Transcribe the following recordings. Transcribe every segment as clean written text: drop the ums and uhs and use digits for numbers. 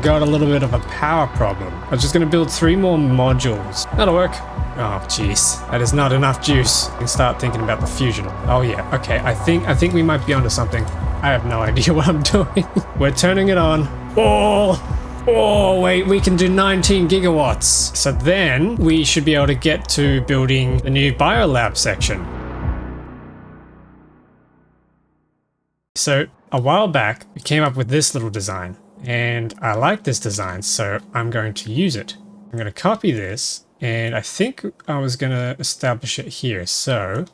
got a little bit of a power problem. I was just going to build 3 more modules. That'll work. Oh, jeez. That is not enough juice. I can start thinking about the fusion. Oh, yeah. Okay. I think we might be onto something. I have no idea what I'm doing. We're turning it on. Oh, wait. We can do 19 gigawatts. So then we should be able to get to building the new Biolab section. So a while back, we came up with this little design. And I like this design, so I'm going to use it. I'm going to copy this, and I think I was going to establish it here. So,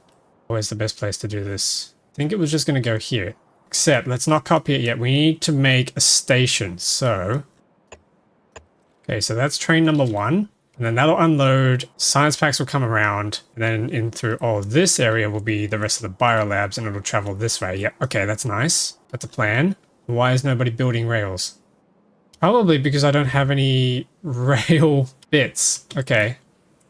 where's the best place to do this? I think it was just going to go here. Except, let's not copy it yet. We need to make a station. So, okay, so that's train number 1. And then that'll unload. Science packs will come around. And then in through all of this area will be the rest of the biolabs, and it'll travel this way. Yep, okay, that's nice. That's a plan. Why is nobody building rails? Probably because I don't have any rail bits. Okay.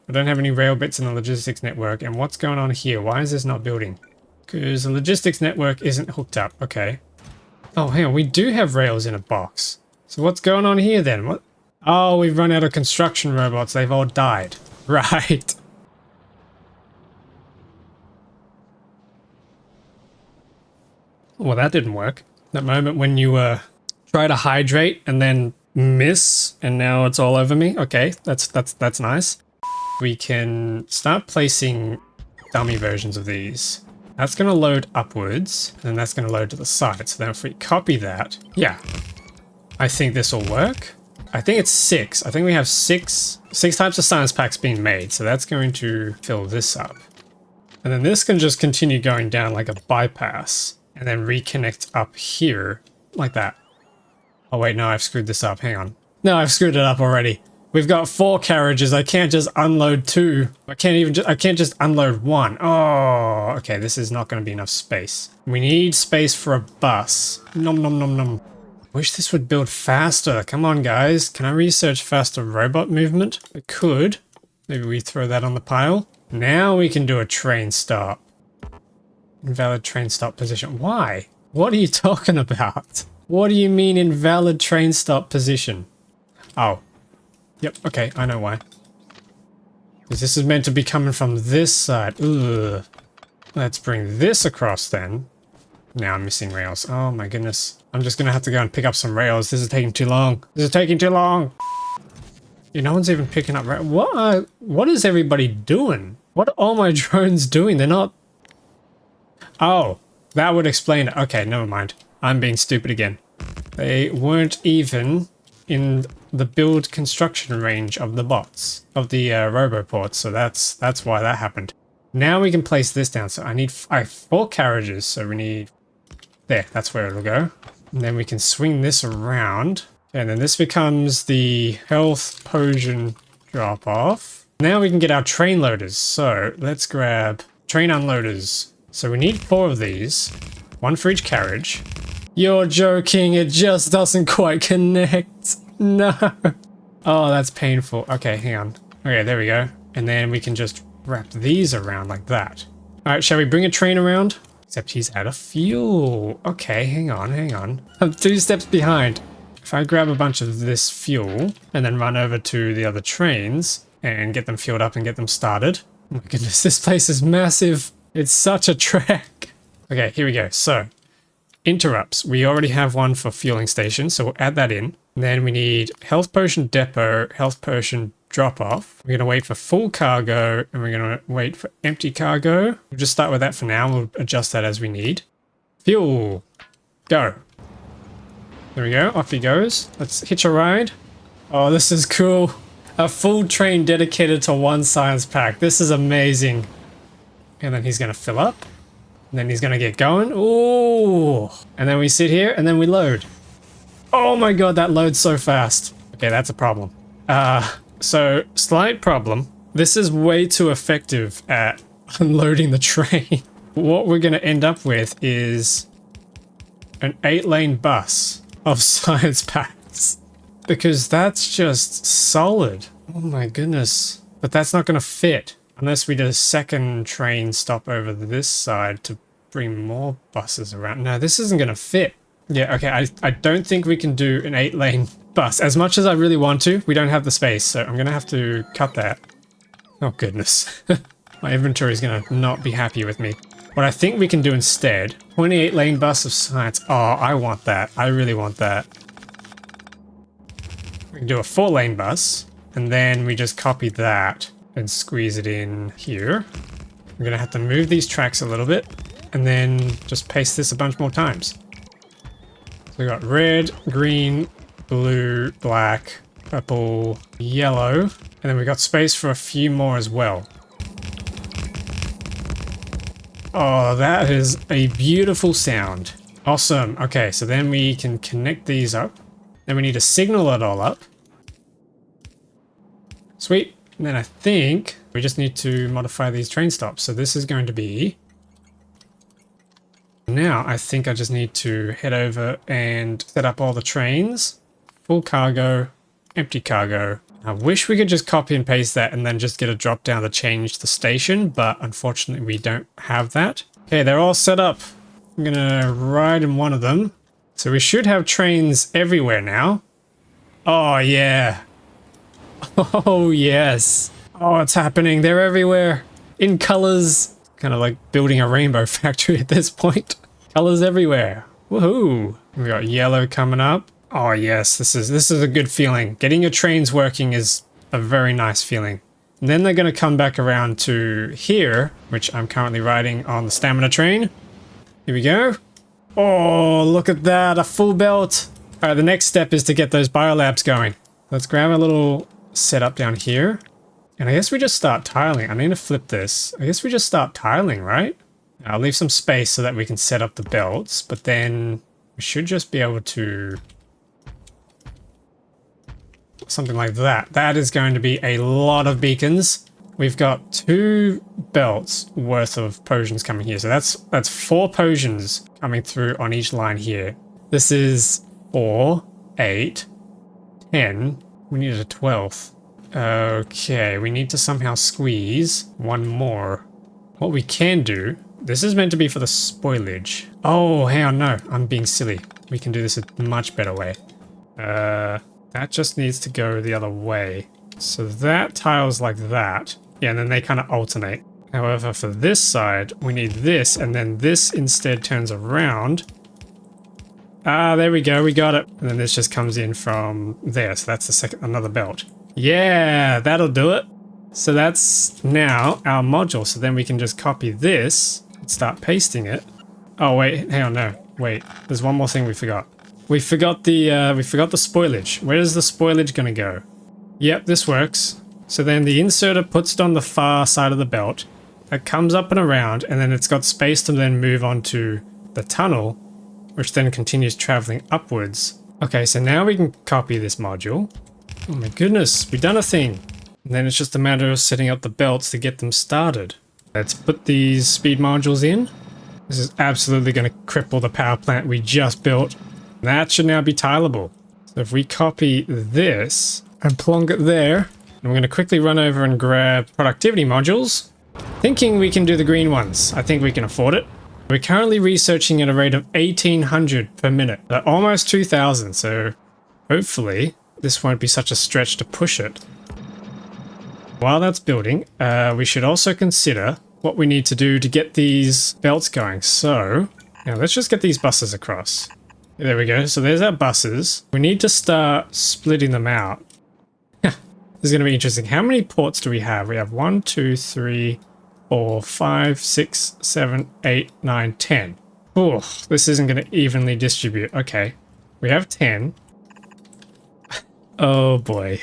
I don't have any rail bits in the logistics network. And what's going on here? Why is this not building? Because the logistics network isn't hooked up. Okay. Oh, hang on. We do have rails in a box. So what's going on here then? What? Oh, we've run out of construction robots. They've all died. Right. Well, that didn't work. That moment when you try to hydrate and then miss, and now it's all over me. Okay, that's nice. We can start placing dummy versions of these. That's going to load upwards, and then that's going to load to the side. So then if we copy that, yeah, I think this will work. I think it's 6. I think we have six types of science packs being made. So that's going to fill this up. And then this can just continue going down like a bypass. And then reconnect up here, like that. Oh wait, no, I've screwed this up, hang on. No, I've screwed it up already. We've got 4 carriages, I can't just unload 2. I can't just unload 1. Oh, okay, this is not gonna be enough space. We need space for a bus. Nom nom nom nom. Wish this would build faster, come on guys. Can I research faster robot movement? I could. Maybe we throw that on the pile. Now we can do a train stop. Invalid train stop position. Why? What are you talking about? What do you mean invalid train stop position? Oh. Yep, okay, I know why. Because this is meant to be coming from this side. Ugh. Let's bring this across then. Now I'm missing rails. Oh my goodness. I'm just gonna have to go and pick up some rails. This is taking too long. This is taking too long. Yeah, no one's even picking up rails. What is everybody doing? What are all my drones doing? They're not... Oh, that would explain it. Okay, never mind. I'm being stupid again. They weren't even in the build construction range of the bots, of the roboports, so that's why that happened. Now we can place this down. So I have 4 carriages, so we need... There, that's where it'll go. And then we can swing this around. And then this becomes the health potion drop-off. Now we can get our train loaders. So let's grab train unloaders. So we need 4 of these, 1 for each carriage. You're joking, it just doesn't quite connect. No. Oh, that's painful. Okay, hang on. Okay, there we go. And then we can just wrap these around like that. All right, shall we bring a train around? Except he's out of fuel. Okay, hang on. I'm 2 steps behind. If I grab a bunch of this fuel and then run over to the other trains and get them fueled up and get them started. Oh my goodness, this place is massive. It's such a trek. Okay, here we go. So, interrupts. We already have one for fueling station, so we'll add that in. And then we need health potion depot, health potion drop off. We're going to wait for full cargo, and we're going to wait for empty cargo. We'll just start with that for now. We'll adjust that as we need. Fuel. Go. There we go. Off he goes. Let's hitch a ride. Oh, this is cool. A full train dedicated to 1 science pack. This is amazing. And then he's going to fill up. And then he's going to get going. Ooh. And then we sit here and then we load. Oh my god, that loads so fast. Okay, that's a problem. So, slight problem. This is way too effective at unloading the train. What we're going to end up with is an 8-lane bus of science packs. Because that's just solid. Oh my goodness. But that's not going to fit. Unless we did a second train stop over this side to bring more buses around. No, this isn't going to fit. Yeah, okay, I don't think we can do an 8-lane bus. As much as I really want to, we don't have the space, so I'm gonna have to cut that. Oh goodness. My inventory is gonna not be happy with me. What I think we can do instead, 28-lane bus of science. Oh, I want that. I really want that. We can do a 4-lane bus, and then we just copy that and squeeze it in here. I'm gonna have to move these tracks a little bit, and then just paste this a bunch more times. So we got red, green, blue, black, purple, yellow, and then we got space for a few more as well. Oh, that is a beautiful sound. Awesome. Okay, so then we can connect these up. Then we need to signal it all up. Sweet. And then I think we just need to modify these train stops. So this is going to be... Now, I think I just need to head over and set up all the trains. Full cargo, empty cargo. I wish we could just copy and paste that and then just get a drop down to change the station, but unfortunately we don't have that. Okay, they're all set up. I'm gonna ride in one of them. So we should have trains everywhere now. Oh, yeah. Oh, yes. Oh, it's happening. They're everywhere. In colors. Kind of like building a rainbow factory at this point. Colors everywhere. Woohoo. We got yellow coming up. Oh yes, this is a good feeling. Getting your trains working is a very nice feeling. And then they're going to come back around to here, which I'm currently riding on the stamina train. Here we go. Oh, look at that, a full belt. All right, the next step is to get those biolabs going. Let's grab a little setup down here. And I guess we just start tiling. I need to flip this. I guess we just start tiling, right? I'll leave some space so that we can set up the belts, but then we should just be able to... Something like that. That is going to be a lot of beacons. We've got 2 belts worth of potions coming here. So that's 4 potions coming through on each line here. This is 4, 8, 10. We need a 12th. Okay, we need to somehow squeeze 1 more. What we can do, this is meant to be for the spoilage. Oh, hang on, no, I'm being silly. We can do this a much better way. That just needs to go the other way. So that tiles like that. Yeah, and then they kind of alternate. However, for this side, we need this, and then this instead turns around. Ah, there we go, we got it. And then this just comes in from there, so that's another belt. Yeah, that'll do it. So that's now our module, so then we can just copy this and start pasting it. Oh wait, hang on, no, wait. There's one more thing we forgot. We forgot the spoilage. Where is the spoilage gonna go? Yep, this works. So then the inserter puts it on the far side of the belt. That comes up and around, and then it's got space to then move on to the tunnel, which then continues traveling upwards. Okay, so now we can copy this module. Oh my goodness, we've done a thing. And then it's just a matter of setting up the belts to get them started. Let's put these speed modules in. This is absolutely going to cripple the power plant we just built. That should now be tileable. So if we copy this and plonk it there, I'm going to quickly run over and grab productivity modules. Thinking we can do the green ones. I think we can afford it. We're currently researching at a rate of 1800 per minute. Almost 2000, so hopefully this won't be such a stretch to push it. While that's building, we should also consider what we need to do to get these belts going. So now let's just get these buses across. There we go. So there's our buses. We need to start splitting them out. This is going to be interesting. How many ports do we have? We have 1, 2, 3, 4, 5, 6, 7, 8, 9, 10. Oh, this isn't going to evenly distribute. Okay. We have 10. Oh boy.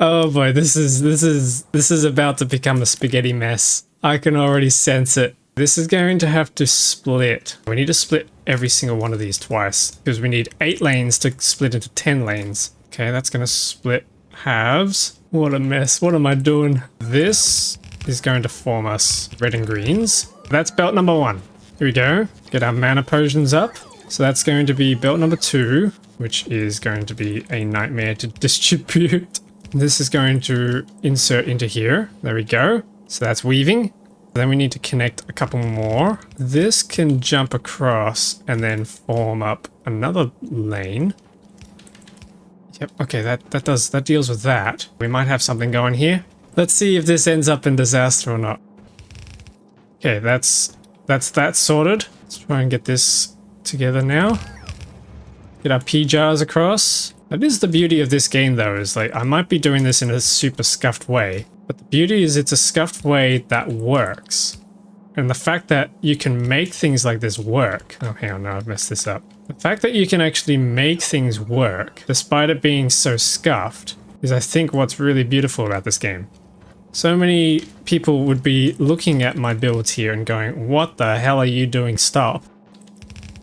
Oh boy, this is about to become a spaghetti mess. I can already sense it. This is going to have to split. We need to split every single one of these twice because we need 8 lanes to split into 10 lanes. Okay, that's going to split halves. What a mess. What am I doing? This is going to form us red and greens. That's belt number 1. Here we go. Get our mana potions up. So that's going to be belt number 2, which is going to be a nightmare to distribute. This is going to insert into here. There we go. So that's weaving. Then we need to connect a couple more. This can jump across and then form up another lane. Yep, okay, that deals with that. We might have something going here. Let's see if this ends up in disaster or not. Okay, that's that sorted. Let's try and get this together now. Get our P jars across. That is the beauty of this game though, is like I might be doing this in a super scuffed way, but the beauty is it's a scuffed way that works. And the fact that you can make things like this work. Oh, hang on, no, I've messed this up. The fact that you can actually make things work, despite it being so scuffed, is I think what's really beautiful about this game. So many people would be looking at my builds here and going, what the hell are you doing? Stop.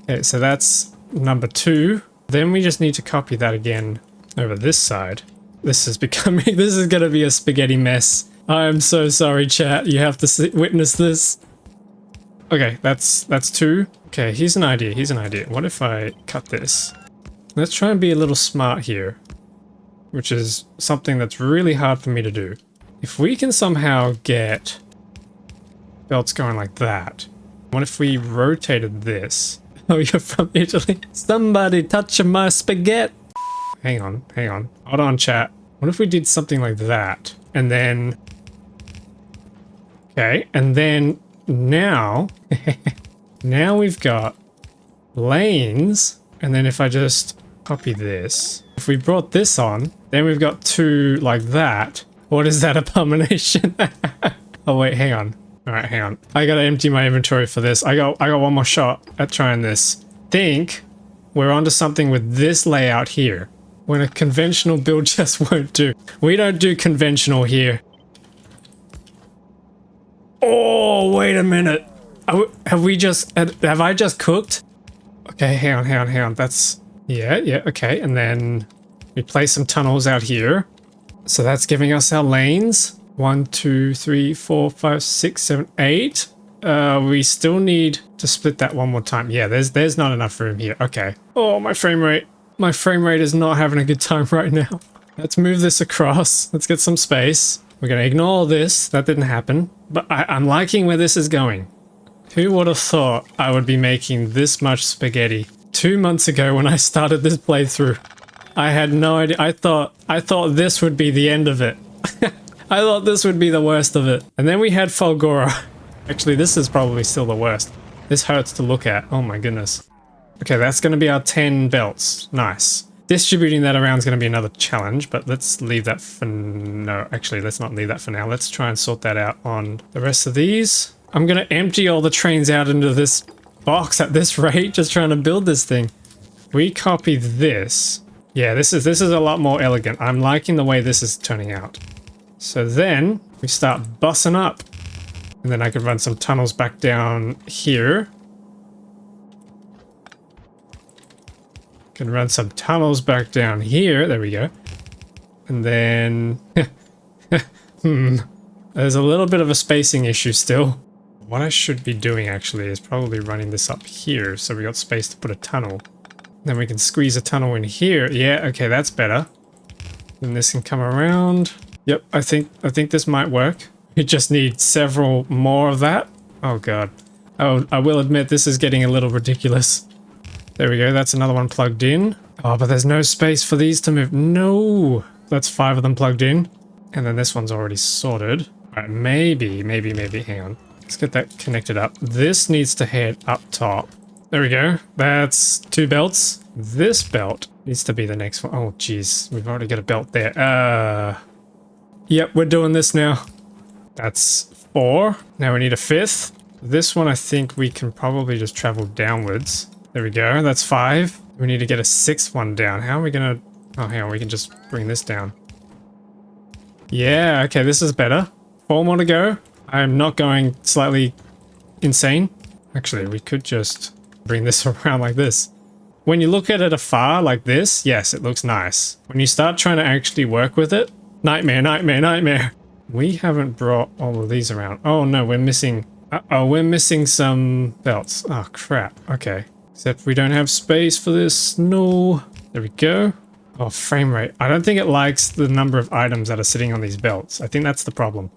Okay, so that's number 2. Then we just need to copy that again over this side. This is becoming, this is going to be a spaghetti mess. I'm so sorry, chat. You have to witness this. Okay, that's 2. Okay, here's an idea. Here's an idea. What if I cut this? Let's try and be a little smart here, which is something that's really hard for me to do. If we can somehow get belts going like that, what if we rotated this? Oh, you're from Italy? Somebody touch my spaghetti! Hang on, hang on. Hold on, chat. What if we did something like that? And then... Okay, and then now... now we've got lanes, and then if I just copy this... If we brought this on, then we've got 2 like that. What is that abomination? Oh wait, hang on. Alright, hang on. I gotta empty my inventory for this. I got one more shot at trying this. Think we're onto something with this layout here. When a conventional build just won't do. We don't do conventional here. Oh, wait a minute. Have I just cooked? Okay, hang on. That's... Yeah, okay. And then we place some tunnels out here. So that's giving us our lanes. 1, 2, 3, 4, 5, 6, 7, 8. We still need to split that one more time. Yeah, there's not enough room here. Okay. Oh, my frame rate. My frame rate is not having a good time right now. Let's move this across. Let's get some space. We're going to ignore this. That didn't happen. But I'm liking where this is going. Who would have thought I would be making this much spaghetti 2 months ago when I started this playthrough? I had no idea. I thought this would be the end of it. I thought this would be the worst of it. And then we had Fulgora. Actually, this is probably still the worst. This hurts to look at. Oh my goodness. Okay, that's going to be our 10 belts. Nice. Distributing that around is going to be another challenge, but let's leave that for... No, actually, let's not leave that for now. Let's try and sort that out on the rest of these. I'm going to empty all the trains out into this box at this rate, just trying to build this thing. We copy this. Yeah, this is a lot more elegant. I'm liking the way this is turning out. So then we start bussing up. And then I could run some tunnels back down here. Can run some tunnels back down here. There we go. And then... There's a little bit of a spacing issue still. What I should be doing actually is probably running this up here so we got space to put a tunnel. Then we can squeeze a tunnel in here. Yeah, okay, that's better. Then this can come around. Yep, I think this might work. We just need several more of that. Oh god. Oh, I will admit this is getting a little ridiculous. There we go, that's another one plugged in. Oh, but there's no space for these to move. No! That's 5 of them plugged in. And then this one's already sorted. Alright, maybe, hang on. Let's get that connected up. This needs to head up top. There we go. That's 2 belts. This belt needs to be the next one. Oh, jeez. We've already got a belt there. Yep, we're doing this now. That's 4. Now we need a 5th. This one I think we can probably just travel downwards. There we go. That's 5. We need to get a 6th one down. How are we gonna... Oh, hang on. We can just bring this down. Yeah, okay. This is better. 4 more to go. I'm not going slightly insane. Actually, we could just bring this around like this. When you look at it afar like this, yes, it looks nice. When you start trying to actually work with it, nightmare, nightmare, nightmare. We haven't brought all of these around. Oh no, we're missing... Uh-oh, we're missing some belts. Oh crap, okay. Except we don't have space for this. No. There we go. Oh, frame rate. I don't think it likes the number of items that are sitting on these belts. I think that's the problem.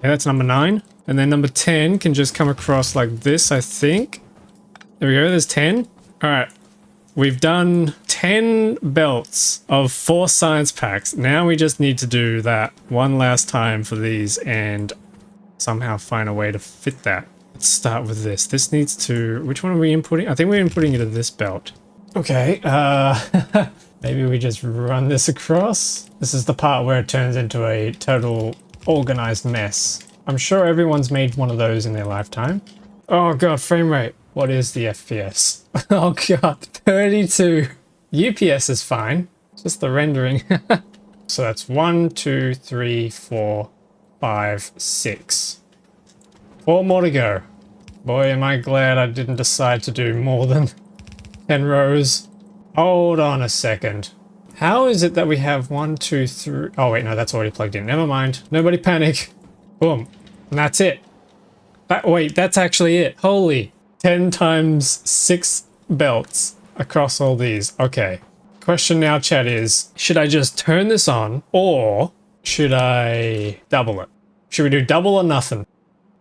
Yeah, that's number 9. And then number 10 can just come across like this, I think. There we go, there's 10. All right, we've done 10 belts of 4 science packs. Now we just need to do that one last time for these and somehow find a way to fit that. Let's start with this. This needs to, which one are we inputting? I think we're inputting it in this belt. Okay, maybe we just run this across. This is the part where it turns into a total organized mess. I'm sure everyone's made one of those in their lifetime. Oh god, frame rate. What is the FPS? Oh god, 32. UPS is fine. Just the rendering. So that's 1, 2, 3, 4, 5, 6. 4 more to go. Boy, am I glad I didn't decide to do more than 10 rows. Hold on a second. How is it that we have 1, 2, 3... Oh wait, no, that's already plugged in. Never mind. Nobody panic. Boom. And that's it. Wait, that's actually it. Holy. 10 times 6 belts across all these. Okay. Question now, chat, is, should I just turn this on or should I double it? Should we do double or nothing?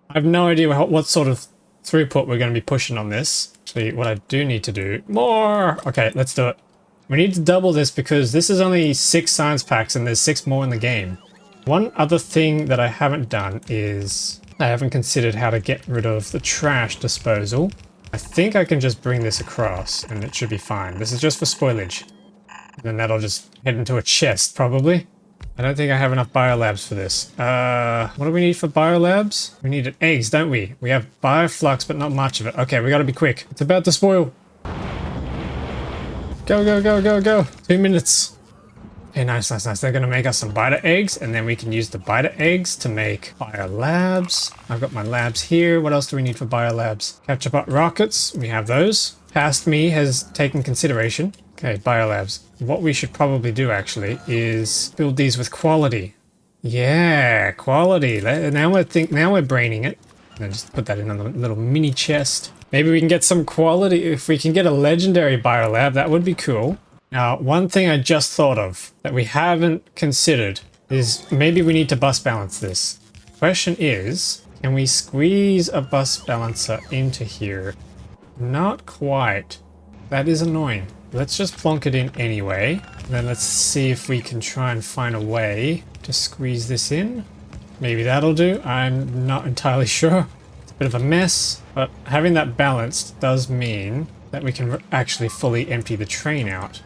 I have no idea what sort of throughput we're going to be pushing on this. Actually, what I do need to do... More! Okay, let's do it. We need to double this because this is only 6 science packs and there's 6 more in the game. One other thing that I haven't done is I haven't considered how to get rid of the trash disposal. I think I can just bring this across and it should be fine. This is just for spoilage. And then that'll just head into a chest, probably. I don't think I have enough biolabs for this. What do we need for biolabs? We need eggs, don't we? We have bioflux, but not much of it. Okay, we gotta be quick. It's about to spoil. Go, go, go, go, go. 2 minutes. Okay, nice, nice, nice. They're gonna make us some biter eggs, and then we can use the biter eggs to make biolabs. I've got my labs here. What else do we need for biolabs? Capture bot rockets. We have those. Past me has taken consideration. Okay, biolabs. What we should probably do, actually, is build these with quality. Yeah, quality. Now we're braining it. And then just put that in a little mini chest. Maybe we can get some quality. If we can get a legendary biolab, that would be cool. Now, one thing I just thought of that we haven't considered is maybe we need to bus balance this. Question is, can we squeeze a bus balancer into here? Not quite. That is annoying. Let's just plonk it in anyway. And then let's see if we can try and find a way to squeeze this in. Maybe that'll do. I'm not entirely sure. It's a bit of a mess, but having that balanced does mean that we can actually fully empty the train out.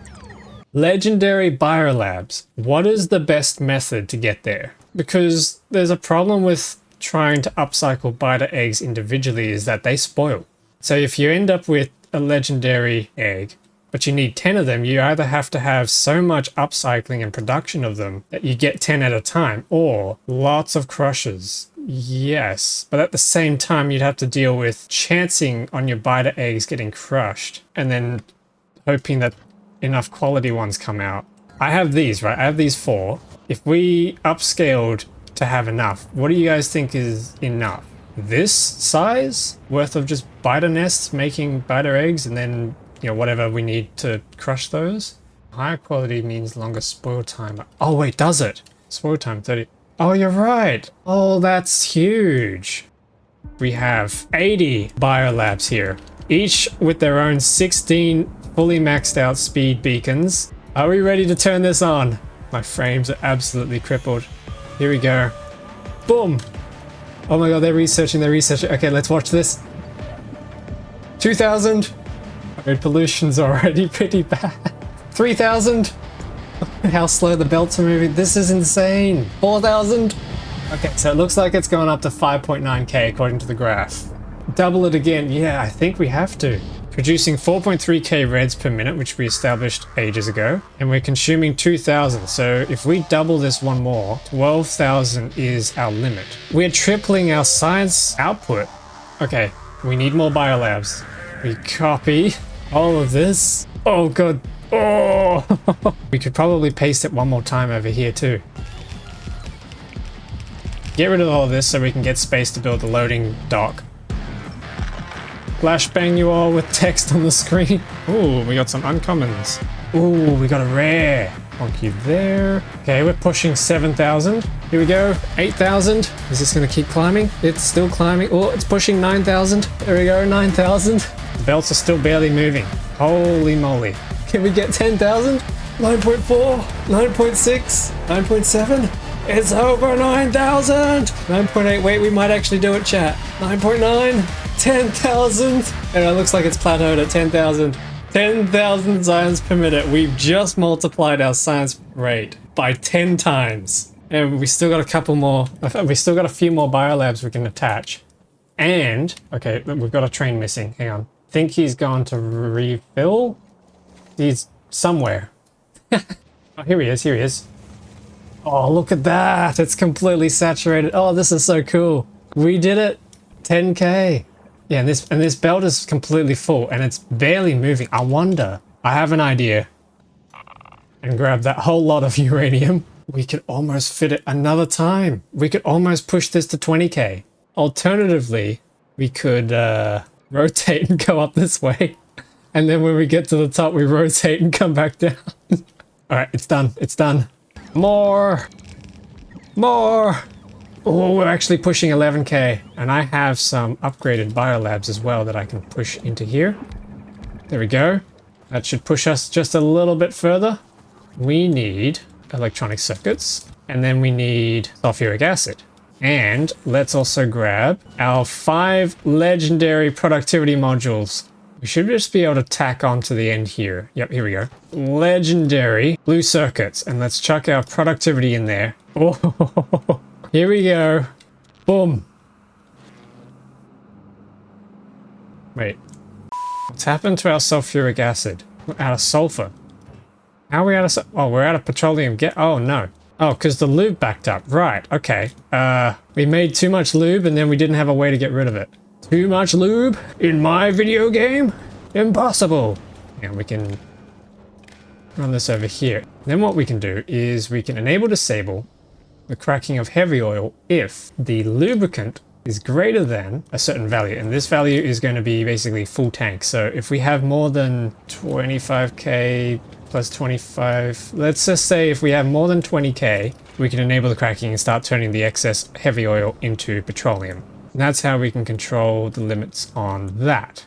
Legendary biolabs. What is the best method to get there? Because there's a problem with trying to upcycle biter eggs individually is that they spoil. So if you end up with a legendary egg, but you need 10 of them, you either have to have so much upcycling and production of them that you get 10 at a time, or lots of crushes. Yes, but at the same time, you'd have to deal with chancing on your biter eggs getting crushed, and then hoping that enough quality ones come out. I have these, right? I have these 4. If we upscaled to have enough, what do you guys think is enough? This size worth of just biter nests making biter eggs, and then whatever we need to crush those. Higher quality means longer spoil time. Oh wait, does it? Spoil time 30. Oh, you're right. Oh, that's huge. We have 80 biolabs here, each with their own 16 fully maxed out speed beacons. Are we ready to turn this on? My frames are absolutely crippled. Here we go. Boom. Oh my god, they're researching. Okay, let's watch this. 2,000. Road pollution's already pretty bad. 3,000. How slow the belts are moving. This is insane. 4,000. Okay, so it looks like it's going up to 5.9k according to the graph. Double it again. Yeah, I think we have to. Producing 4.3k reds per minute, which we established ages ago, and we're consuming 2,000. So if we double this one more, 12,000 is our limit. We're tripling our science output. Okay, we need more biolabs. We copy all of this. Oh god. Oh! We could probably paste it one more time over here too. Get rid of all of this so we can get space to build the loading dock. Flashbang you all with text on the screen. Ooh, we got some uncommons. Ooh, we got a rare. Plonk you there. Okay, we're pushing 7,000. Here we go. 8,000. Is this going to keep climbing? It's still climbing. Oh, it's pushing 9,000. There we go. 9,000. The belts are still barely moving. Holy moly. Can we get 10,000? 9.4, 9.6, 9.7. It's over 9,000. 9.8. Wait, we might actually do it, chat. 9.9, 10,000. And it looks like it's plateaued at 10,000. 10,000 science per minute. We've just multiplied our science rate by 10 times. And we still got a couple more. We still got a few more biolabs we can attach. And, okay, we've got a train missing. Hang on. I think he's gone to refill. He's somewhere. Oh, here he is. Here he is. Oh, look at that. It's completely saturated. Oh, this is so cool. We did it. 10K. Yeah, and this belt is completely full and it's barely moving. I wonder. I have an idea. And grab that whole lot of uranium. We could almost fit it another time. We could almost push this to 20K. Alternatively, we could rotate and go up this way. And then when we get to the top, we rotate and come back down. All right, it's done. It's done. More. More. Oh, we're actually pushing 11K. And I have some upgraded biolabs as well that I can push into here. There we go. That should push us just a little bit further. We need electronic circuits. And then we need sulfuric acid. And let's also grab our 5 legendary productivity modules. We should just be able to tack on to the end here. Yep, here we go. Legendary blue circuits. And let's chuck our productivity in there. Oh, here we go. Boom. Wait. What's happened to our sulfuric acid? We're out of sulfur. How are we out of... Oh, we're out of petroleum. Oh, no. Oh, because the lube backed up. Right, okay. We made too much lube and then we didn't have a way to get rid of it. Too much lube in my video game? Impossible. And we can run this over here. Then what we can do is we can enable disable the cracking of heavy oil if the lubricant is greater than a certain value. And this value is going to be basically full tank. So if we have more than 25K plus 25, let's just say if we have more than 20K, we can enable the cracking and start turning the excess heavy oil into petroleum. And that's how we can control the limits on that.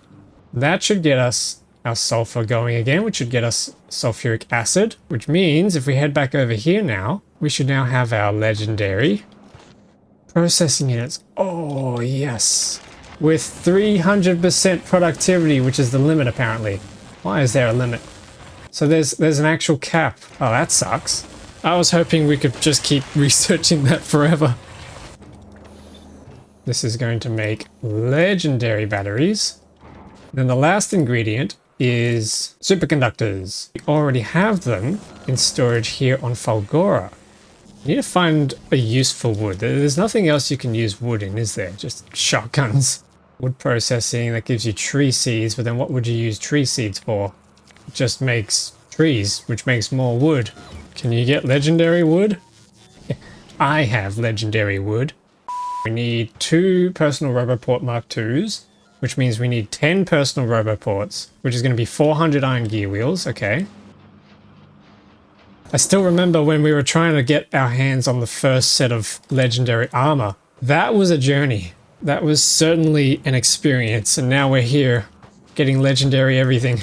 That should get us our sulfur going again, which should get us sulfuric acid, which means if we head back over here now, we should now have our legendary processing units. Oh, yes. With 300% productivity, which is the limit apparently. Why is there a limit? So there's an actual cap. Oh, that sucks. I was hoping we could just keep researching that forever. This is going to make legendary batteries. Then the last ingredient is superconductors. We already have them in storage here on Fulgora. You need to find a use for wood. There's nothing else you can use wood in, is there? Just shotguns. Wood processing, that gives you tree seeds, but then what would you use tree seeds for? It just makes trees, which makes more wood. Can you get legendary wood? I have legendary wood. We need 2 personal roboport Mark IIs, which means we need 10 personal roboports, which is going to be 400 iron gear wheels. Okay. I still remember when we were trying to get our hands on the first set of legendary armor. That was a journey. That was certainly an experience, and now we're here getting legendary everything.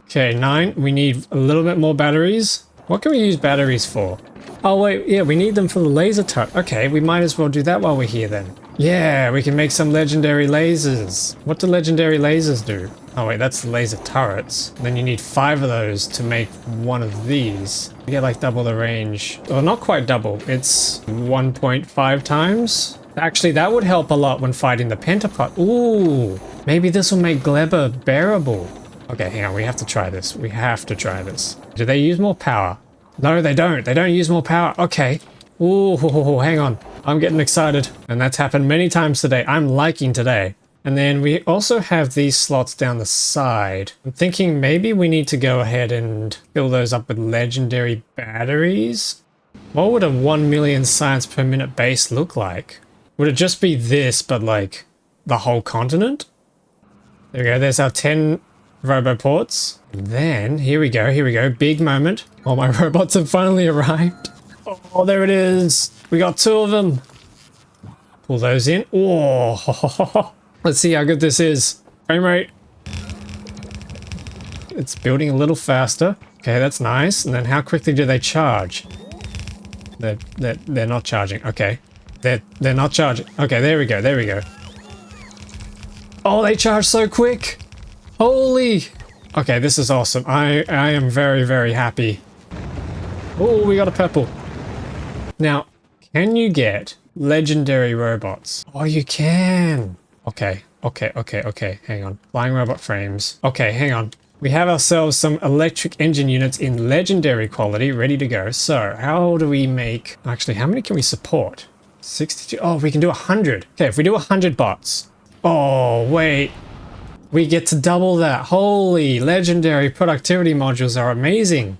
Okay, 9. We need a little bit more batteries. What can we use batteries for? Oh wait, yeah, we need them for the laser turret. Okay, we might as well do that while we're here then. Yeah, we can make some legendary lasers. What do legendary lasers do? Oh wait, that's the laser turrets. Then you need 5 of those to make one of these. You get like double the range. Well, not quite double. It's 1.5 times. Actually, that would help a lot when fighting the pentapod. Ooh, maybe this will make Glebber bearable. Okay, hang on, we have to try this. We have to try this. Do they use more power? No, they don't. They don't use more power. Okay. Ooh, hang on. I'm getting excited. And that's happened many times today. I'm liking today. And then we also have these slots down the side. I'm thinking maybe we need to go ahead and fill those up with legendary batteries. What would a 1 million science per minute base look like? Would it just be this, but like the whole continent? There we go. There's our 10 roboports. And then, here we go, big moment. All my robots have finally arrived. Oh, Oh, there it is. We got 2 of them. Pull those in. Oh, let's see how good this is. Frame rate. It's building a little faster. Okay, that's nice. And then how quickly do they charge? They're not charging. Okay. They're not charging. Okay, there we go. There we go. Oh, they charge so quick. Holy. Okay, this is awesome. I am very, very happy. Oh, we got a purple. Now, can you get legendary robots? Oh, you can. Okay. Hang on. Flying robot frames. Okay, hang on. We have ourselves some electric engine units in legendary quality ready to go. So how do we make... Actually, how many can we support? 62. Oh, we can do 100. Okay, if we do 100 bots. Oh, wait. We get to double that. Holy, legendary productivity modules are amazing.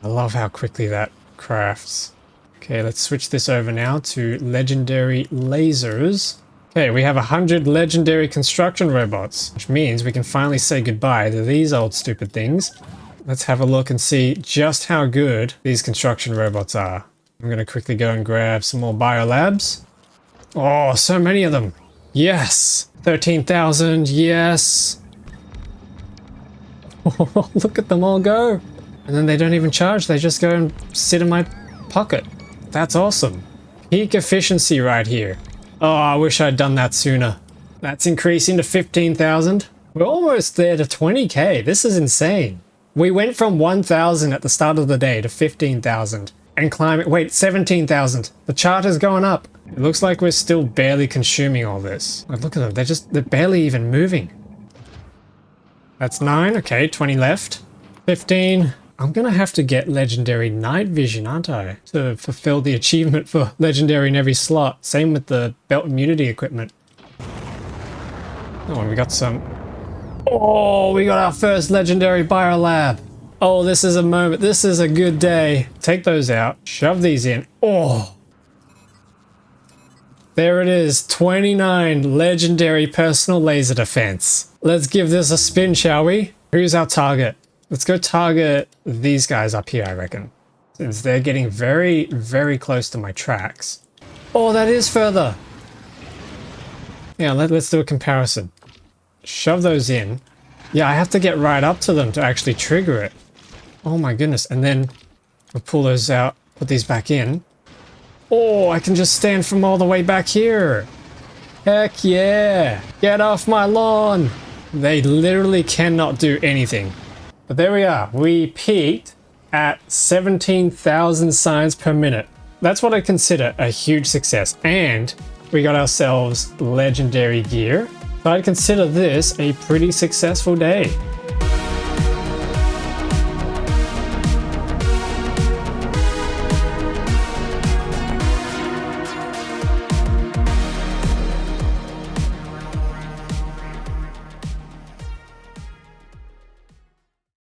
I love how quickly that crafts. Okay, let's switch this over now to legendary lasers. Okay, we have 100 legendary construction robots, which means we can finally say goodbye to these old stupid things. Let's have a look and see just how good these construction robots are. I'm going to quickly go and grab some more Biolabs. Oh, so many of them. Yes. 13,000. Yes. Oh, look at them all go. And then they don't even charge. They just go and sit in my pocket. That's awesome. Peak efficiency right here. Oh, I wish I'd done that sooner. That's increasing to 15,000. We're almost there to 20k. This is insane. We went from 1,000 at the start of the day to 15,000 and climbing. Wait, 17,000. The chart is going up. It looks like we're still barely consuming all this. Like, look at them. They're barely even moving. That's 9. Okay, 20 left. 15. I'm gonna have to get legendary night vision, aren't I? To fulfill the achievement for legendary in every slot. Same with the belt immunity equipment. Oh, and we got some... Oh, we got our first legendary Biolab. Oh, this is a moment. This is a good day. Take those out. Shove these in. Oh. There it is. 29 legendary personal laser defense. Let's give this a spin, shall we? Who's our target? Let's go target these guys up here, I reckon. Since they're getting very, very close to my tracks. Oh, that is further. Yeah, let's do a comparison. Shove those in. Yeah, I have to get right up to them to actually trigger it. Oh my goodness. And then we'll pull those out, put these back in. Oh, I can just stand from all the way back here. Heck yeah. Get off my lawn. They literally cannot do anything. But there we are. We peaked at 17,000 signs per minute. That's what I consider a huge success. And we got ourselves legendary gear. So I'd consider this a pretty successful day.